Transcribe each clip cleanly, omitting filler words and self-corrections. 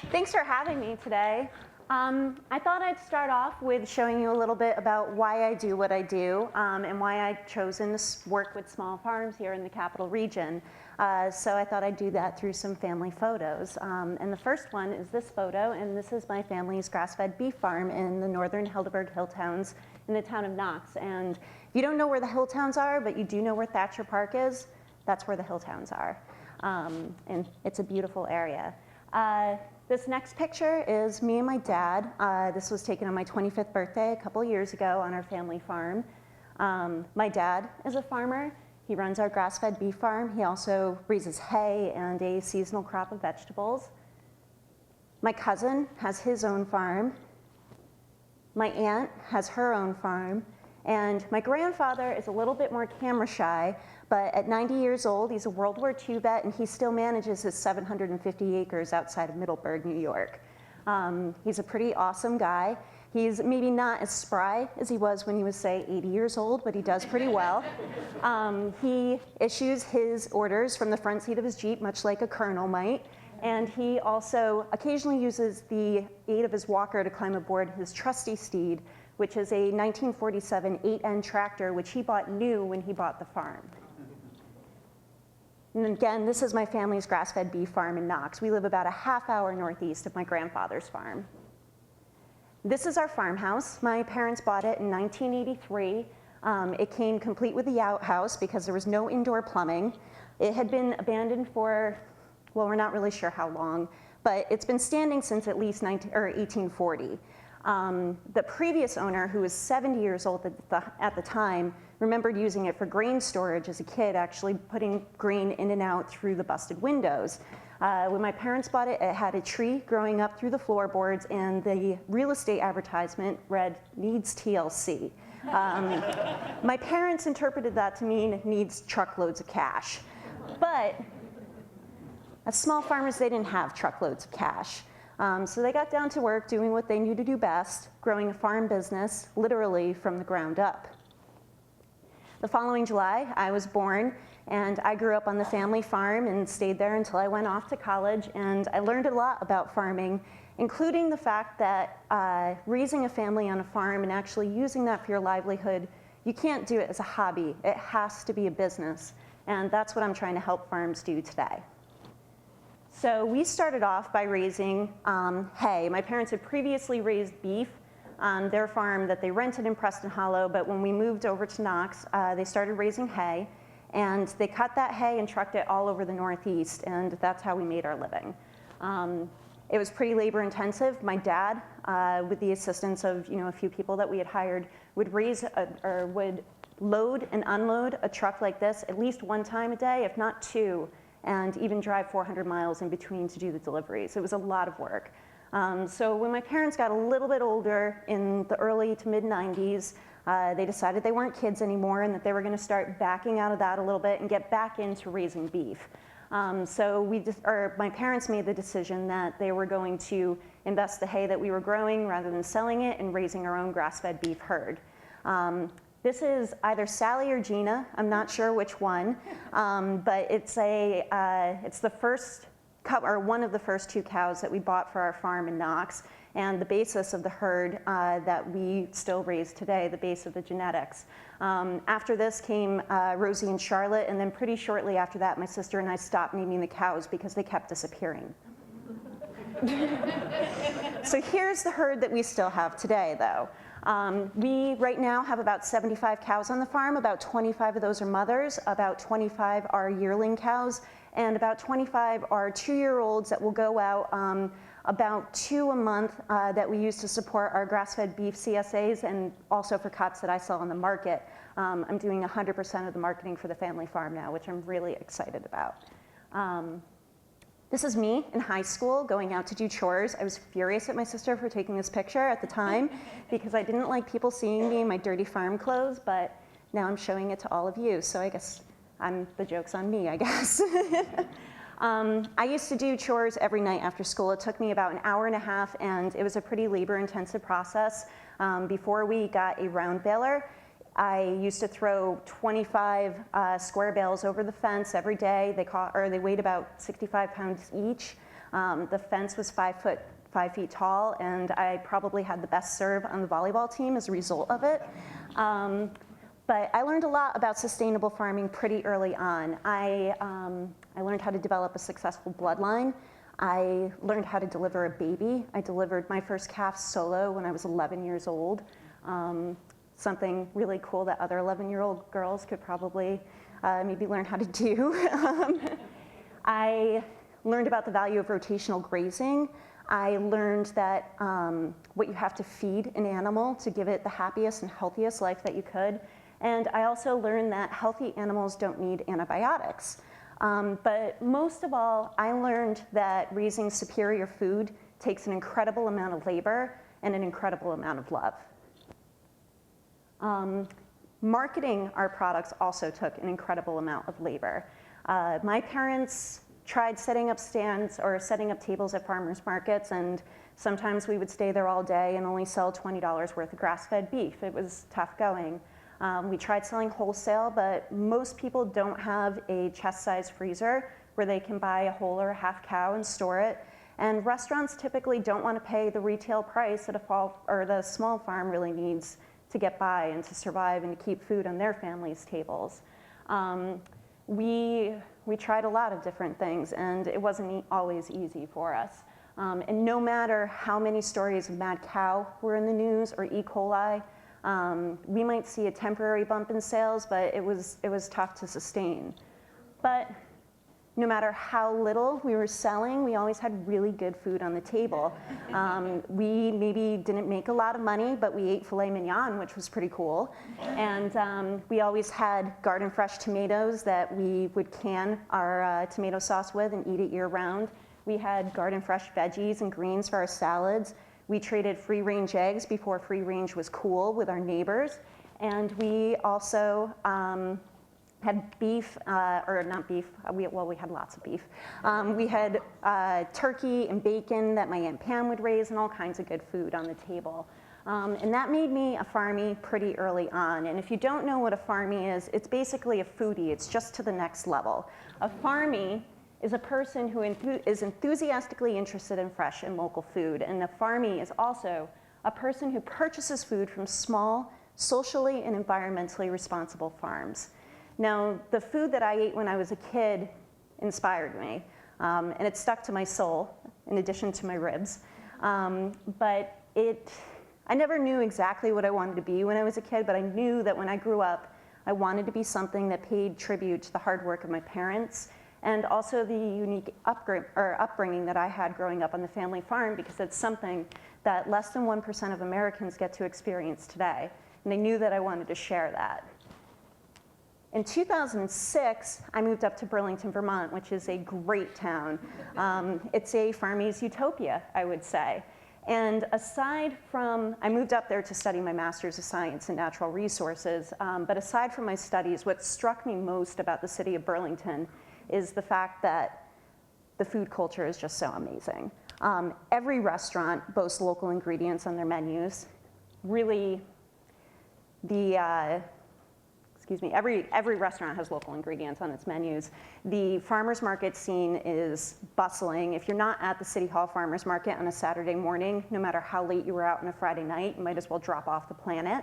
Thanks for having me today. I thought I'd start off with showing you a little bit about why I do what I do and why I've chosen to work with small farms here in the Capital Region. So I thought I'd do that through some family photos. And the first one is this photo, and this is my family's grass-fed beef farm in the northern Helderberg Hill Towns in the town of Knox. And if you don't know where the hill towns are, but you do know where Thatcher Park is, that's where the hill towns are. And it's a beautiful area. This next picture is me and my dad. This was taken on my 25th birthday a couple years ago on our family farm. My dad is a farmer. He runs our grass-fed beef farm. He also raises hay and a seasonal crop of vegetables. My cousin has his own farm. My aunt has her own farm. And my grandfather is a little bit more camera shy, but at 90 years old, he's a World War II vet, and he still manages his 750 acres outside of Middleburg, New York. He's a pretty awesome guy. He's maybe not as spry as he was when he was, say, 80 years old, but he does pretty well. He issues his orders from the front seat of his Jeep, much like a colonel might. And he also occasionally uses the aid of his walker to climb aboard his trusty steed, which is a 1947 8N tractor, which he bought new when he bought the farm. And again, this is my family's grass-fed beef farm in Knox. We live about a half-hour northeast of my grandfather's farm. This is our farmhouse. My parents bought it in 1983. It came complete with the outhouse because there was no indoor plumbing. It had been abandoned for, well, we're not really sure how long, but it's been standing since at least 1840. The previous owner, who was 70 years old at the time, remembered using it for grain storage as a kid, actually putting grain in and out through the busted windows. When my parents bought it, it had a tree growing up through the floorboards, and the real estate advertisement read, "Needs TLC." My parents interpreted that to mean needs truckloads of cash. But as small farmers, they didn't have truckloads of cash. So they got down to work doing what they knew to do best, growing a farm business, literally from the ground up. The following July, I was born, and I grew up on the family farm and stayed there until I went off to college, and I learned a lot about farming, including the fact that raising a family on a farm and actually using that for your livelihood, you can't do it as a hobby. It has to be a business, and that's what I'm trying to help farms do today. So we started off by raising hay. My parents had previously raised beef on their farm that they rented in Preston Hollow, but when we moved over to Knox, they started raising hay, and they cut that hay and trucked it all over the Northeast, and that's how we made our living. It was pretty labor intensive. My dad, with the assistance of a few people that we had hired, would would load and unload a truck like this at least one time a day, if not two, and even drive 400 miles in between to do the deliveries. It was a lot of work. So when my parents got a little bit older in the early to mid 90s, they decided they weren't kids anymore and that they were going to start backing out of that a little bit and get back into raising beef. So my parents made the decision that they were going to invest the hay that we were growing rather than selling it and raising our own grass-fed beef herd. This is either Sally or Gina. I'm not sure which one, but it's the first or one of the first two cows that we bought for our farm in Knox, and the basis of the herd that we still raise today, the base of the genetics. After this came Rosie and Charlotte, and then pretty shortly after that, my sister and I stopped naming the cows because they kept disappearing. So here's the herd that we still have today, though. We right now have about 75 cows on the farm. About 25 of those are mothers, about 25 are yearling cows, and about 25 are 2-year-olds that will go out about 2 a month that we use to support our grass-fed beef CSAs and also for cuts that I sell on the market. I'm doing 100% of the marketing for the family farm now, which I'm really excited about. This is me in high school going out to do chores. I was furious at my sister for taking this picture at the time because I didn't like people seeing me in my dirty farm clothes, but now I'm showing it to all of you, so I guess the joke's on me, I guess. I used to do chores every night after school. It took me about an hour and a half, and it was a pretty labor-intensive process. Before we got a round baler, I used to throw 25 square bales over the fence every day. They weighed about 65 pounds each. The fence was 5 feet tall, and I probably had the best serve on the volleyball team as a result of it. But I learned a lot about sustainable farming pretty early on. I learned how to develop a successful bloodline. I learned how to deliver a baby. I delivered my first calf solo when I was 11 years old. Something really cool that other 11-year-old girls could probably maybe learn how to do. I learned about the value of rotational grazing. I learned that what you have to feed an animal to give it the happiest and healthiest life that you could. And I also learned that healthy animals don't need antibiotics. But most of all, I learned that raising superior food takes an incredible amount of labor and an incredible amount of love. Marketing our products also took an incredible amount of labor. My parents tried setting up stands or setting up tables at farmers markets, and sometimes we would stay there all day and only sell $20 worth of grass-fed beef. It was tough going. We tried selling wholesale, but most people don't have a chest-sized freezer where they can buy a whole or a half cow and store it. And restaurants typically don't want to pay the retail price that the small farm really needs to get by and to survive and to keep food on their families' tables. We tried a lot of different things, and it wasn't always easy for us. And no matter how many stories of mad cow were in the news or E. coli, we might see a temporary bump in sales, but it was tough to sustain. But no matter how little we were selling, we always had really good food on the table. We maybe didn't make a lot of money, but we ate filet mignon, which was pretty cool. And we always had garden fresh tomatoes that we would can our tomato sauce with and eat it year round. We had garden fresh veggies and greens for our salads. We traded free range eggs before free range was cool with our neighbors. And we also had beef, or not beef, we had lots of beef. We had turkey and bacon that my Aunt Pam would raise and all kinds of good food on the table. And that made me a farmie pretty early on. And if you don't know what a farmie is, it's basically a foodie. It's just to the next level. A farmie is a person who is enthusiastically interested in fresh and local food. And a farmie is also a person who purchases food from small, socially and environmentally responsible farms. Now, the food that I ate when I was a kid inspired me, and it stuck to my soul, in addition to my ribs. But I never knew exactly what I wanted to be when I was a kid, but I knew that when I grew up, I wanted to be something that paid tribute to the hard work of my parents, and also the unique upbringing that I had growing up on the family farm, because it's something that less than 1% of Americans get to experience today. And I knew that I wanted to share that. In 2006, I moved up to Burlington, Vermont, which is a great town. It's a farmie's utopia, I would say. And aside from, I moved up there to study my Master's of Science in Natural Resources, but aside from my studies, what struck me most about the city of Burlington is the fact that the food culture is just so amazing. Every restaurant boasts local ingredients on their menus. Really, every restaurant has local ingredients on its menus. The farmers market scene is bustling. If you're not at the City Hall Farmers Market on a Saturday morning, no matter how late you were out on a Friday night, you might as well drop off the planet.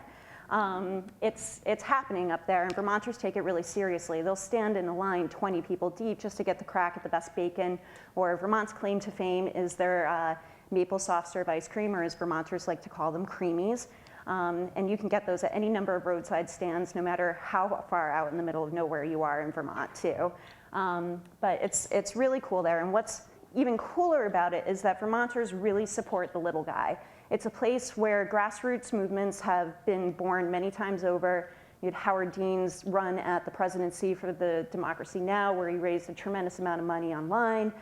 It's happening up there, and Vermonters take it really seriously. They'll stand in a line 20 people deep just to get the crack at the best bacon, or Vermont's claim to fame is their maple soft serve ice cream, or as Vermonters like to call them, creamies. And you can get those at any number of roadside stands, no matter how far out in the middle of nowhere you are in Vermont, too. But it's really cool there, and what's even cooler about it is that Vermonters really support the little guy. It's a place where grassroots movements have been born many times over. You had Howard Dean's run at the presidency for the Democracy Now!, where he raised a tremendous amount of money online,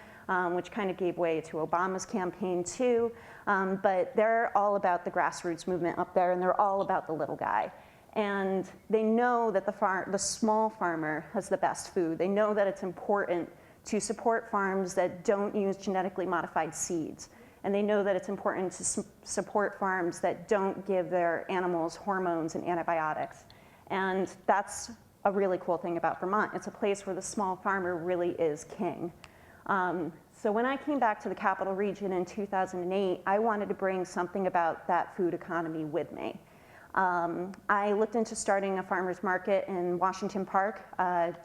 which kind of gave way to Obama's campaign too. But they're all about the grassroots movement up there, and they're all about the little guy. And they know that the small farmer has the best food. They know that it's important to support farms that don't use genetically modified seeds. And they know that it's important to support farms that don't give their animals hormones and antibiotics. And that's a really cool thing about Vermont. It's a place where the small farmer really is king. So when I came back to the Capital Region in 2008, I wanted to bring something about that food economy with me. I looked into starting a farmer's market in Washington Park,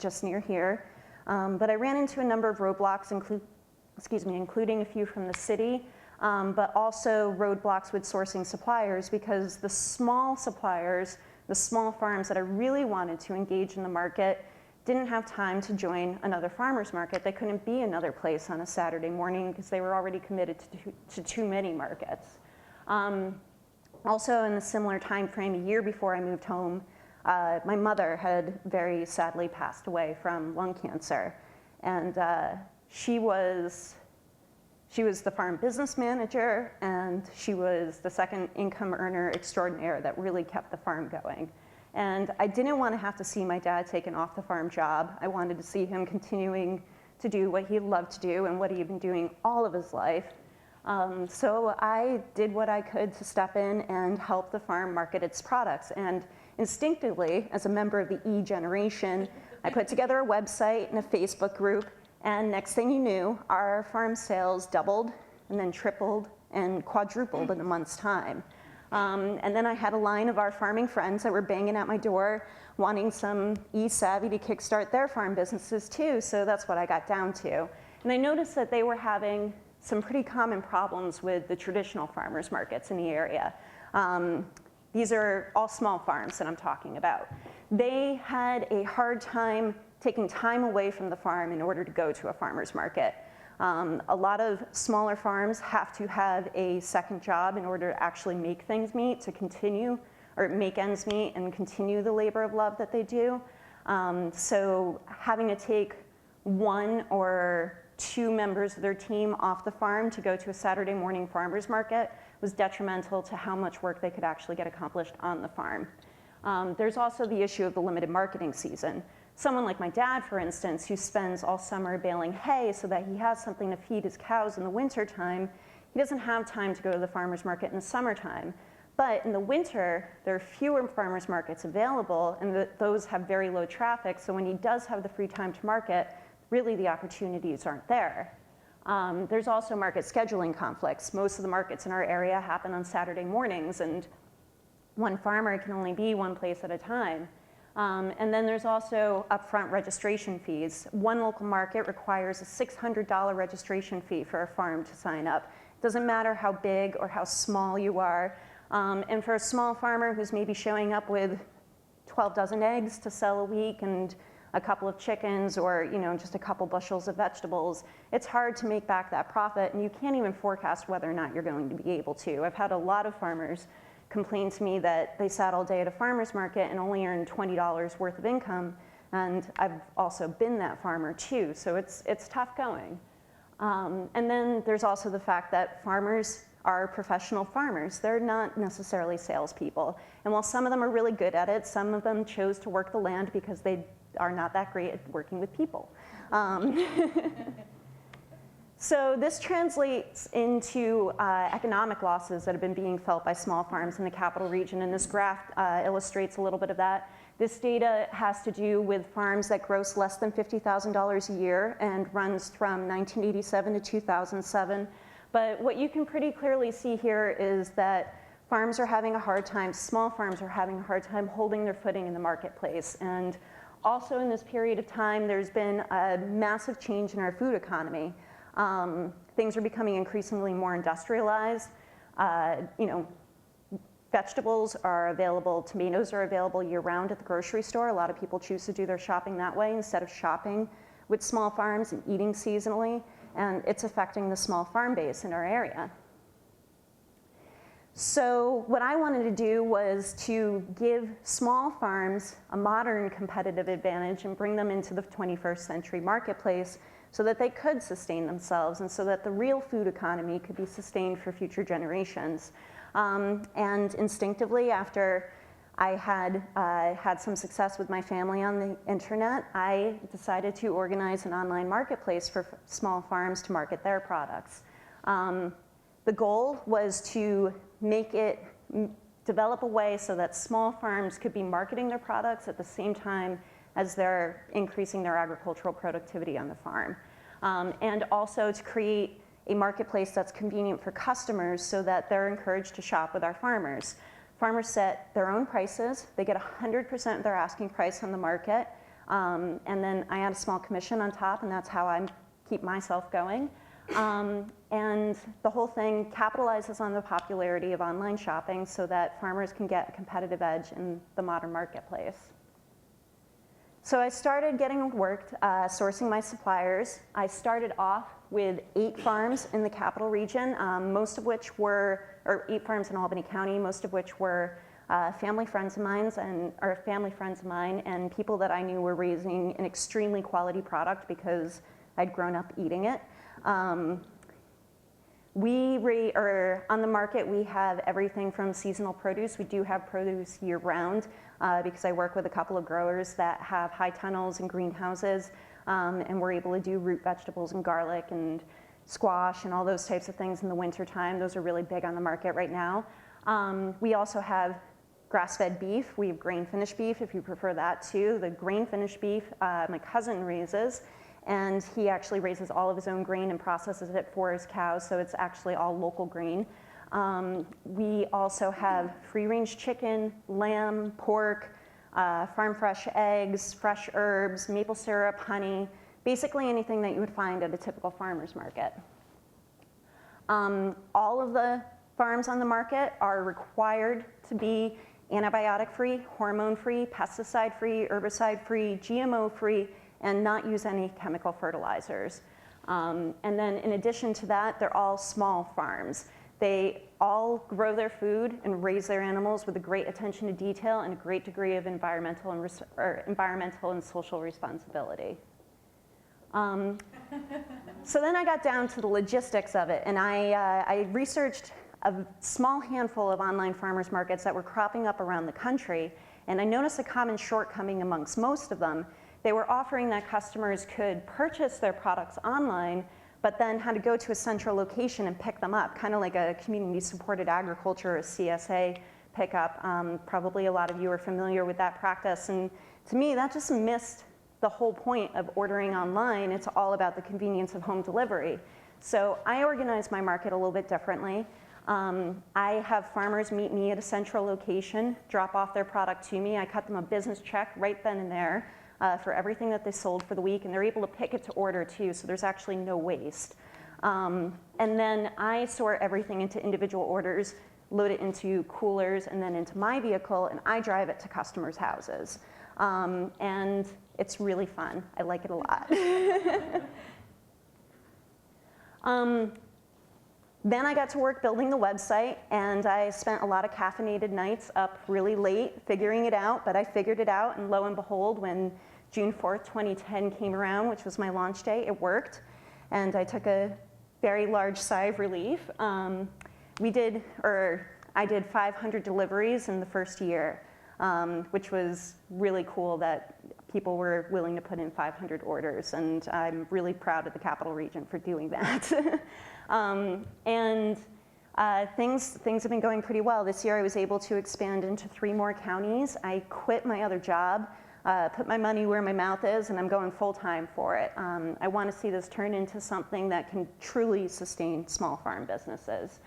just near here, but I ran into a number of roadblocks, including a few from the city, but also roadblocks with sourcing suppliers, because the small suppliers, the small farms that I really wanted to engage in the market didn't have time to join another farmer's market. They couldn't be another place on a Saturday morning because they were already committed to too many markets. Also in a similar time frame, a year before I moved home, my mother had very sadly passed away from lung cancer. And she was the farm business manager, and she was the second income earner extraordinaire that really kept the farm going. And I didn't want to have to see my dad take an off-the-farm job. I wanted to see him continuing to do what he loved to do and what he had been doing all of his life. So I did what I could to step in and help the farm market its products. And instinctively, as a member of the E generation, I put together a website and a Facebook group, and next thing you knew, our farm sales doubled and then tripled and quadrupled in a month's time. And then I had a line of our farming friends that were banging at my door, wanting some e-savvy to kickstart their farm businesses too, so that's what I got down to. And I noticed that they were having some pretty common problems with the traditional farmers markets in the area. These are all small farms that I'm talking about. They had a hard time taking time away from the farm in order to go to a farmer's market. A lot of smaller farms have to have a second job in order to actually make things meet, to continue, or make ends meet and continue the labor of love that they do. So having to take one or two members of their team off the farm to go to a Saturday morning farmer's market was detrimental to how much work they could actually get accomplished on the farm. There's also the issue of the limited marketing season. Someone like my dad, for instance, who spends all summer baling hay so that he has something to feed his cows in the wintertime, he doesn't have time to go to the farmer's market in the summertime. But in the winter, there are fewer farmer's markets available, and those have very low traffic, so when he does have the free time to market, really the opportunities aren't there. There's also market scheduling conflicts. Most of the markets in our area happen on Saturday mornings, and one farmer can only be one place at a time. And then there's also upfront registration fees. One local market requires a $600 registration fee for a farm to sign up. It doesn't matter how big or how small you are. And for a small farmer who's maybe showing up with 12 dozen eggs to sell a week and a couple of chickens, or just a couple bushels of vegetables, it's hard to make back that profit, and you can't even forecast whether or not you're going to be able to. I've had a lot of farmers complain to me that they sat all day at a farmer's market and only earned $20 worth of income, and I've also been that farmer too, so it's tough going. And then there's also the fact that farmers are professional farmers. They're not necessarily salespeople, and while some of them are really good at it, some of them chose to work the land because they are not that great at working with people. So this translates into economic losses that have been being felt by small farms in the Capital Region, and this graph illustrates a little bit of that. This data has to do with farms that gross less than $50,000 a year and runs from 1987 to 2007. But what you can pretty clearly see here is that farms are having a hard time, small farms are having a hard time holding their footing in the marketplace. And also in this period of time, there's been a massive change in our food economy. Things are becoming increasingly more industrialized. Vegetables are available, tomatoes are available year-round at the grocery store. A lot of people choose to do their shopping that way instead of shopping with small farms and eating seasonally, and it's affecting the small farm base in our area. So what I wanted to do was to give small farms a modern competitive advantage and bring them into the 21st century marketplace so that they could sustain themselves and so that the real food economy could be sustained for future generations. And instinctively, after I had had some success with my family on the internet, I decided to organize an online marketplace for small farms to market their products. The goal was to develop a way so that small farms could be marketing their products at the same time as they're increasing their agricultural productivity on the farm. and also to create a marketplace that's convenient for customers so that they're encouraged to shop with our farmers. Farmers set their own prices. They get 100% of their asking price on the market, and then I add a small commission on top, and that's how I keep myself going. And the whole thing capitalizes on the popularity of online shopping so that farmers can get a competitive edge in the modern marketplace. So I started getting work sourcing my suppliers. I started off with 8 farms in the capital region, most of which were, or 8 farms in Albany County, most of which were family friends of mine and people that I knew were raising an extremely quality product because I'd grown up eating it. On the market, we have everything from seasonal produce. We do have produce year-round because I work with a couple of growers that have high tunnels and greenhouses, and we're able to do root vegetables and garlic and squash and all those types of things in the wintertime. Those are really big on the market right now. We also have grass-fed beef. We have grain-finished beef, if you prefer that too. The grain-finished beef my cousin raises, and he actually raises all of his own grain and processes it for his cows, so it's actually all local grain. We also have free-range chicken, lamb, pork, farm-fresh eggs, fresh herbs, maple syrup, honey, basically anything that you would find at a typical farmer's market. All of the farms on the market are required to be antibiotic-free, hormone-free, pesticide-free, herbicide-free, GMO-free, and not use any chemical fertilizers. And then in addition to that, they're all small farms. They all grow their food and raise their animals with a great attention to detail and a great degree of environmental and social responsibility. So then I got down to the logistics of it, and I researched a small handful of online farmers markets that were cropping up around the country, and I noticed a common shortcoming amongst most of them. They were offering that customers could purchase their products online, but then had to go to a central location and pick them up, kind of like a community-supported agriculture, a CSA pickup. Probably a lot of you are familiar with that practice, and to me, that just missed the whole point of ordering online. It's all about the convenience of home delivery. So I organize my market a little bit differently. I have farmers meet me at a central location, drop off their product to me. I cut them a business check right then and there for everything that they sold for the week, and they're able to pick it to order too, so there's actually no waste. And then I sort everything into individual orders, load it into coolers, and then into my vehicle, and I drive it to customers' houses. And it's really fun. I like it a lot. Then I got to work building the website, and I spent a lot of caffeinated nights up really late figuring it out, but I figured it out, and lo and behold, when June 4th, 2010 came around, which was my launch day, it worked, and I took a very large sigh of relief. I did 500 deliveries in the first year, which was really cool that people were willing to put in 500 orders, and I'm really proud of the Capital Region for doing that. Things have been going pretty well. This year I was able to expand into 3 more counties. I quit my other job, put my money where my mouth is, and I'm going full-time for it. I want to see this turn into something that can truly sustain small farm businesses.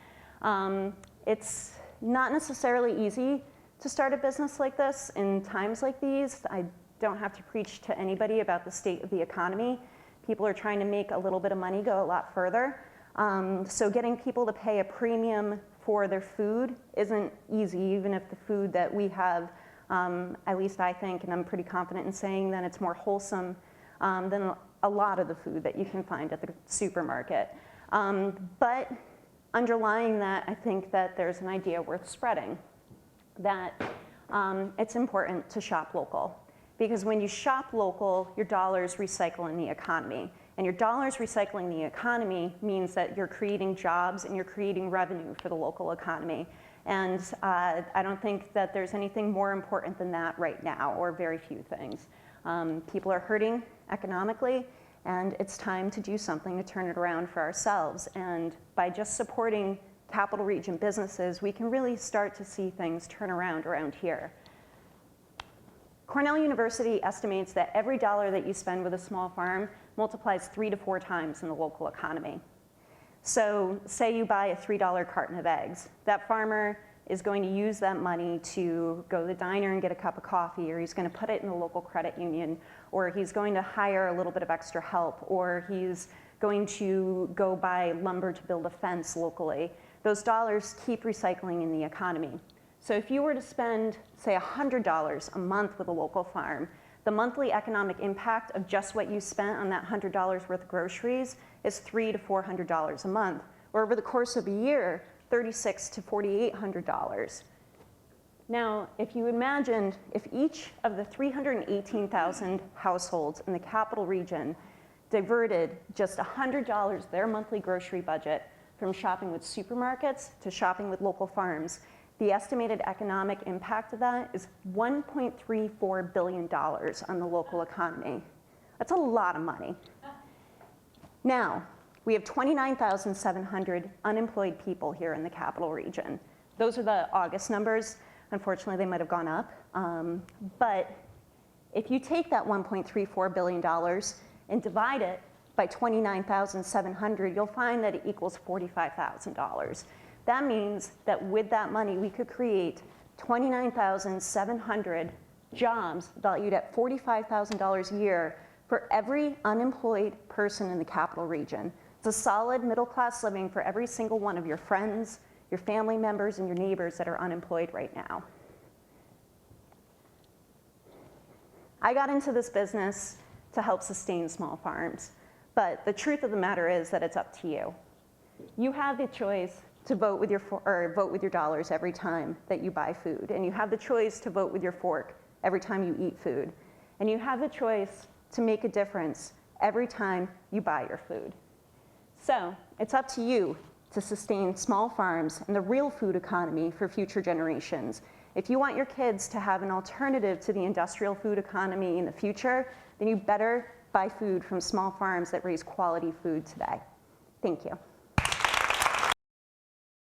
It's not necessarily easy to start a business like this in times like these. I don't have to preach to anybody about the state of the economy. People are trying to make a little bit of money go a lot further. So getting people to pay a premium for their food isn't easy, even if the food that we have, at least I think, and I'm pretty confident in saying that it's more wholesome than a lot of the food that you can find at the supermarket. But underlying that, I think that there's an idea worth spreading, that it's important to shop local. Because when you shop local, your dollars recycle in the economy. And your dollars recycling the economy means that you're creating jobs and you're creating revenue for the local economy. And I don't think that there's anything more important than that right now, or very few things. People are hurting economically, and it's time to do something to turn it around for ourselves. And by just supporting Capital Region businesses, we can really start to see things turn around here. Cornell University estimates that every dollar that you spend with a small farm multiplies 3 to 4 times in the local economy. So say you buy a $3 carton of eggs. That farmer is going to use that money to go to the diner and get a cup of coffee, or he's going to put it in the local credit union, or he's going to hire a little bit of extra help, or he's going to go buy lumber to build a fence locally. Those dollars keep recycling in the economy. So if you were to spend, say, $100 a month with a local farm, the monthly economic impact of just what you spent on that $100 worth of groceries is $300 to $400 a month, or over the course of a year, $3,600 to $4,800. Now, if you imagined if each of the 318,000 households in the capital region diverted just $100 their monthly grocery budget from shopping with supermarkets to shopping with local farms, the estimated economic impact of that is $1.34 billion on the local economy. That's a lot of money. Now, we have 29,700 unemployed people here in the capital region. Those are the August numbers. Unfortunately, they might have gone up. But if you take that $1.34 billion and divide it by 29,700, you'll find that it equals $45,000. That means that with that money, we could create 29,700 jobs valued at $45,000 a year for every unemployed person in the capital region. It's a solid middle-class living for every single one of your friends, your family members, and your neighbors that are unemployed right now. I got into this business to help sustain small farms, but the truth of the matter is that it's up to you. You have the choice to vote with your dollars every time that you buy food, and you have the choice to vote with your fork every time you eat food, and you have the choice to make a difference every time you buy your food. So it's up to you to sustain small farms and the real food economy for future generations. If you want your kids to have an alternative to the industrial food economy in the future, then you better buy food from small farms that raise quality food today. Thank you.